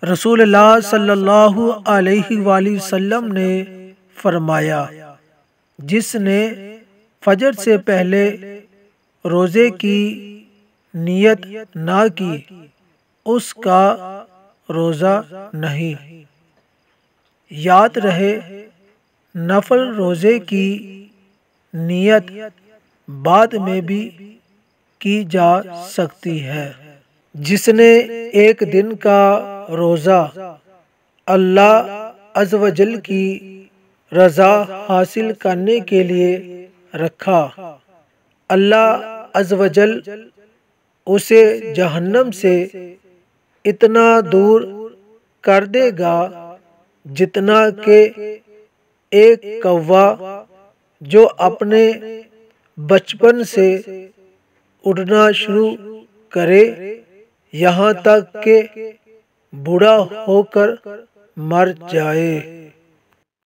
رسول اللہ صلی اللہ علیہ وآلہ وسلم نے فرمایا، جس نے فجر سے پہلے روزے کی نیت نہ کی اس کا روزہ نہیں۔ یاد رہے، نفل روزے کی نیت بعد میں بھی کی جا سکتی ہے۔ جس نے ایک دن کا روزہ اللہ عز و جل کی رضا حاصل کرنے کے لیے رکھا، اللہ عز و جل اسے جہنم سے اتنا دور کر دے گا جتنا کہ ایک کوا جو اپنے بچپن سے اڑنا شروع کرے یہاں تک کہ بوڑھا ہو کر مر جائے۔